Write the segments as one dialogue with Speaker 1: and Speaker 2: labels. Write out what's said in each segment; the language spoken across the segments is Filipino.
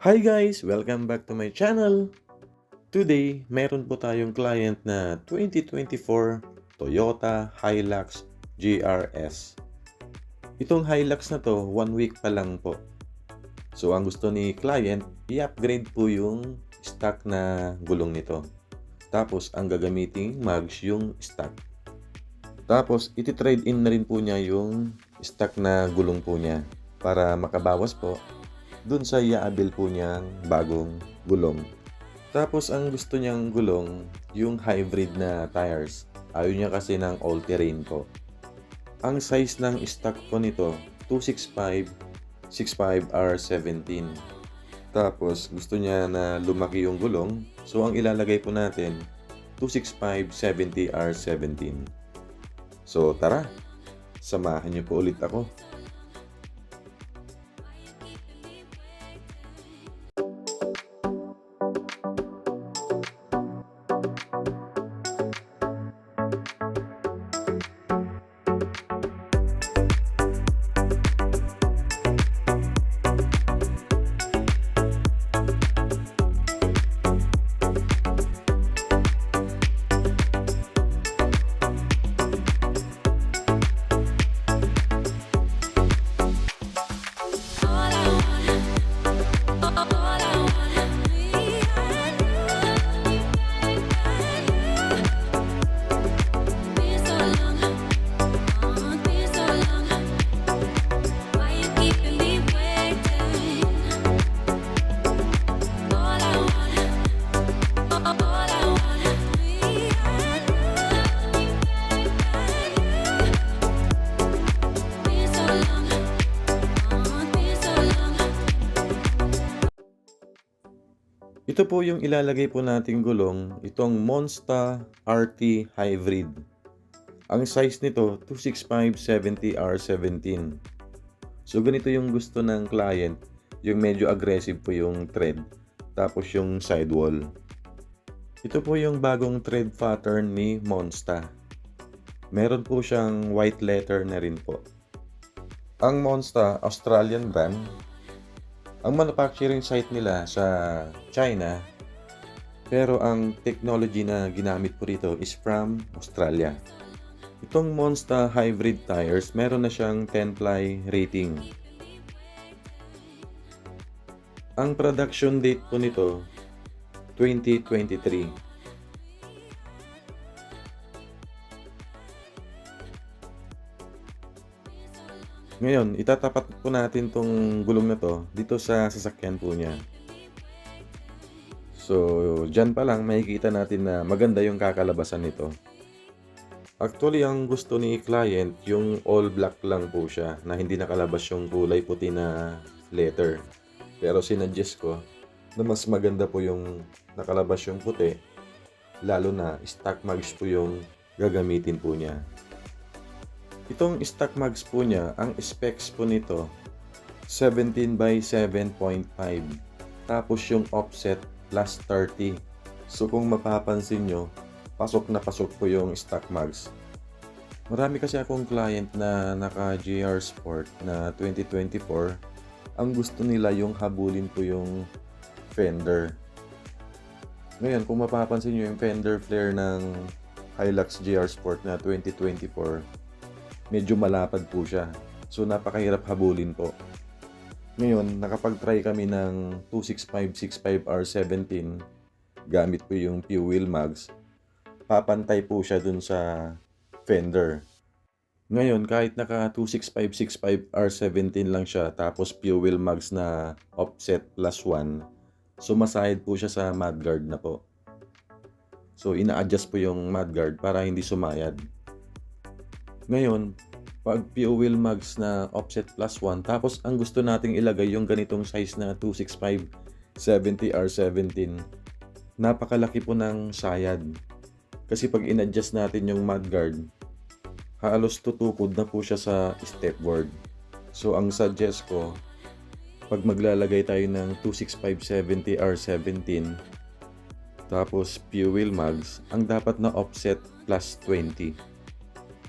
Speaker 1: Hi guys! Welcome back to my channel! Today, meron po tayong client na 2024 Toyota Hilux GRS. Itong Hilux na to, 1 week pa lang po. So, ang gusto ni client, i-upgrade po yung stock na gulong nito. Tapos, ang gagamiting mags yung stock. Tapos, iti-trade in na rin po niya yung stock na gulong po niya para makabawas po dun sa i-avail po niyang bagong gulong. Tapos ang gusto niyang gulong, yung hybrid na tires. Ayaw niya kasi ng all-terrain po. Ang size ng stock po nito, 265 65R17. Tapos gusto niya na lumaki yung gulong. So ang ilalagay po natin, 265 70R17. So tara, samahan niyo po ulit ako. Ito po yung ilalagay po nating gulong, itong Monster RT Hybrid. Ang size nito, 265 70R17. So ganito yung gusto ng client, yung medyo aggressive po yung tread, tapos yung sidewall. Ito po yung bagong tread pattern ni Monster. Meron po siyang white letter na rin po. Ang Monster, Australian brand. Ang manufacturing site nila sa China, pero ang technology na ginamit po rito is from Australia. Itong Monster Hybrid tires, meron na siyang 10-ply rating. Ang production date po nito, 2023. Ngayon, itatapat po natin tong gulong na to dito sa sasakyan po niya. So, dyan pa lang makikita natin na maganda yung kakalabasan nito. Actually, ang gusto ni client, yung all black lang po siya na hindi nakalabas yung kulay puti na letter. Pero sinuggest ko na mas maganda po yung nakalabas yung puti, lalo na stock mags po yung gagamitin po niya. Itong stock mags po niya, ang specs po nito 17 by 7.5. Tapos yung offset plus 30. So kung mapapansin nyo, pasok na pasok po yung stock mags. Marami kasi akong client na naka GR Sport na 2024. Ang gusto nila yung habulin po yung fender. Ngayon, kung mapapansin nyo yung fender flare ng Hilux GR Sport na 2024, medyo malapad po siya. So, napakahirap habulin po. Ngayon, nakapag-try kami ng 265/65R17 gamit po yung fuel mags. Papantay po siya dun sa fender. Ngayon, kahit naka 265/65R17 lang siya, tapos fuel mags na offset plus 1, sumasahid po siya sa mudguard na po. So, ina-adjust po yung mudguard para hindi sumayad. Ngayon, pag fuel mags na offset plus 1, tapos ang gusto nating ilagay yung ganitong size na 265/70R17, napakalaki po ng sayad. Kasi pag in-adjust natin yung mudguard, halos tutukod na po siya sa stepboard. So ang suggest ko, pag maglalagay tayo ng 265/70R17, tapos fuel mags, ang dapat na offset plus 20.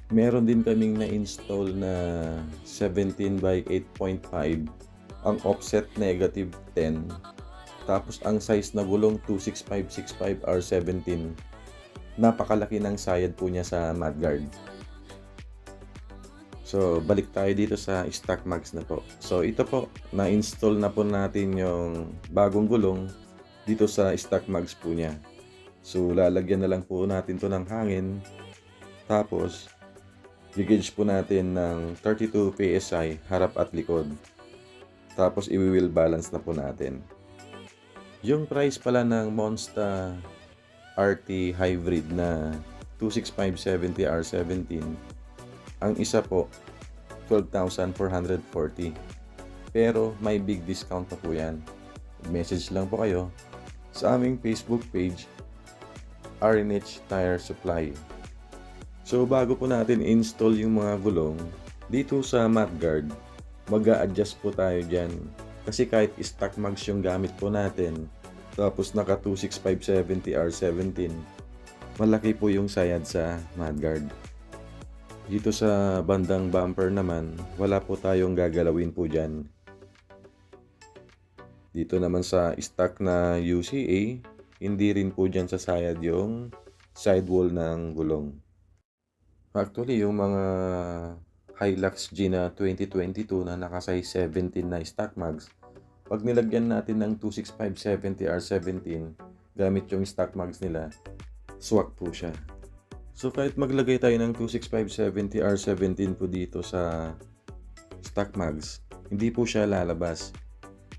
Speaker 1: Meron din kaming na-install na 17 by 8.5. Ang offset negative 10. Tapos ang size na gulong 265/65R17. Napakalaki ng sayad po niya sa mudguard. So, balik tayo dito sa stock mags na po. So, ito po, na-install na po natin yung bagong gulong dito sa stock mags po niya. So, lalagyan na lang po natin to ng hangin. Tapos, i-gauge po natin ng 32 PSI harap at likod. Tapos, i-wheel balance na po natin. Yung price pala ng Monster RT Hybrid na 265/70R17, ang isa po 12,440. Pero may big discount pa po yan. Message lang po kayo sa aming Facebook page, RNH Tire Supply. So bago po natin install yung mga gulong dito sa mudguard, mag-a-adjust po tayo dyan. Kasi kahit stock mags yung gamit po natin, tapos naka 265/70R17, malaki po yung sayad sa mudguard. Dito sa bandang bumper naman, wala po tayong gagalawin po dyan. Dito naman sa stock na UCA, hindi rin po dyan sasayad yung sidewall ng gulong. Actually, yung mga Hilux G na 2022 na naka size 17 na stock mags, pag nilagyan natin ng 265/70R17 gamit yung stock mags nila, swak po siya. So kahit maglagay tayo ng 265/70R17 po dito sa stock mags, hindi po siya lalabas.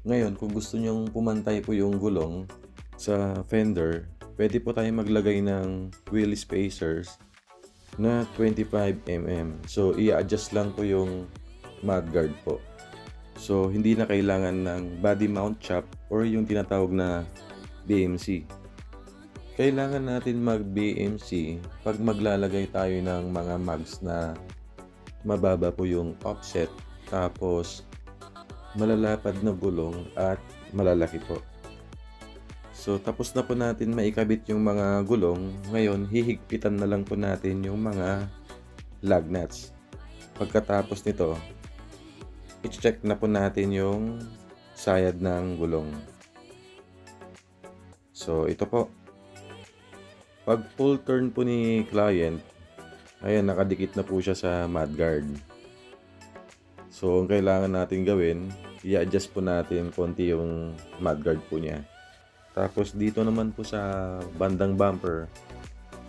Speaker 1: Ngayon, kung gusto nyong pumantay po yung gulong sa fender, pwede po tayo maglagay ng wheel spacers na 25mm. So i-adjust lang po yung mudguard po. So hindi na kailangan ng body mount chop or yung tinatawag na BMC. Kailangan natin mag-BMC pag maglalagay tayo ng mga mags na mababa po yung offset, tapos malalapad na gulong at malalaki po. So tapos na po natin maikabit yung mga gulong. Ngayon hihigpitan na lang po natin yung mga lug nuts. Pagkatapos nito, i-check na po natin yung sayad ng gulong. So ito po, pag full turn po ni client, ayan, nakadikit na po siya sa mudguard. So ang kailangan natin gawin, i-adjust po natin konti yung mudguard po niya. Tapos dito naman po sa bandang bumper,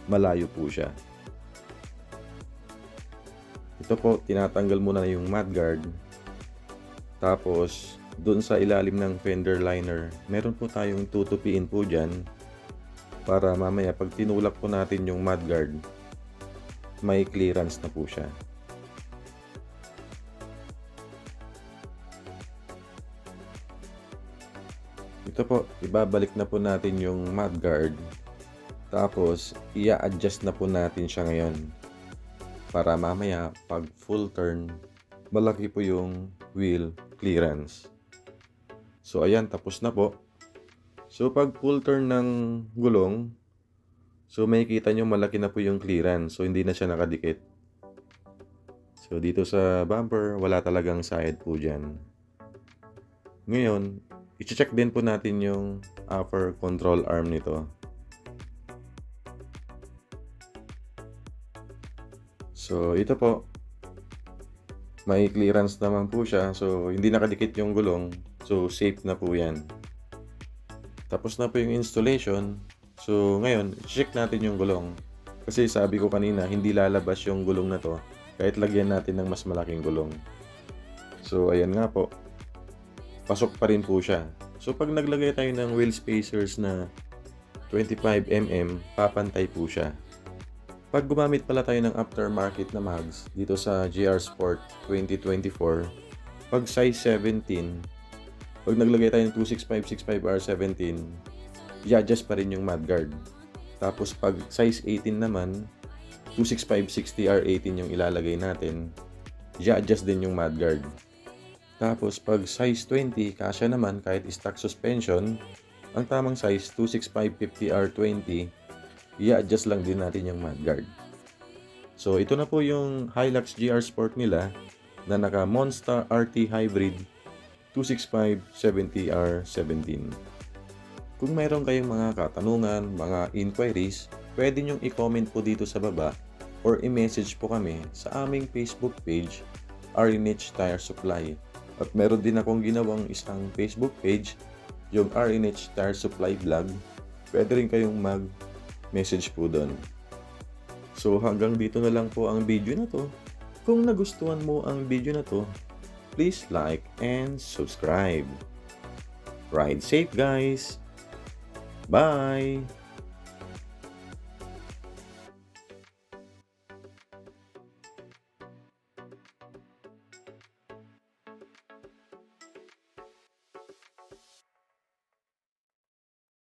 Speaker 1: malayo po siya. Ito po, tinatanggal muna yung mudguard. Tapos doon sa ilalim ng fender liner, meron po tayong tutupiin po dyan, para mamaya pag tinulak po natin yung mudguard, may clearance na po siya. Ito po, ibabalik na po natin yung mudguard. Tapos, i-adjust na po natin siya ngayon. Para mamaya, pag full turn, malaki po yung wheel clearance. So, ayan, tapos na po. So, pag full turn ng gulong, so makikita nyo malaki na po yung clearance. So, hindi na siya nakadikit. So, dito sa bumper, wala talagang sayad po dyan. Ngayon, i-check din po natin yung upper control arm nito. So, ito po. May clearance naman po siya. So, hindi nakadikit yung gulong. So, safe na po yan. Tapos na po yung installation. So, ngayon, check natin yung gulong. Kasi sabi ko kanina, hindi lalabas yung gulong na to kahit lagyan natin ng mas malaking gulong. So, ayan nga po. Pasok pa rin po siya. So, pag naglagay tayo ng wheel spacers na 25mm, papantay po siya. Pag gumamit pala tayo ng aftermarket na mags dito sa GR Sport 2024, pag size 17, pag naglagay tayo ng 265/65R17, i-adjust pa rin yung mudguard. Tapos pag size 18 naman, 265/60R18 yung ilalagay natin, i-adjust din yung mudguard. Tapos pag size 20, kasya naman kahit stock suspension, ang tamang size 265/50R20, i-adjust lang din natin yung mudguard. So ito na po yung Hilux GR Sport nila na naka Monster RT Hybrid 265/70R17. Kung mayroon kayong mga katanungan, mga inquiries, pwede nyong i-comment po dito sa baba or i-message po kami sa aming Facebook page, RNH Tire Supply. At meron din akong ginawang isang Facebook page, yung RNH Tire Supply Vlog. Pwede rin kayong mag-message po doon. So hanggang dito na lang po ang video na to. Kung nagustuhan mo ang video na to, please like and subscribe. Ride safe guys! Bye!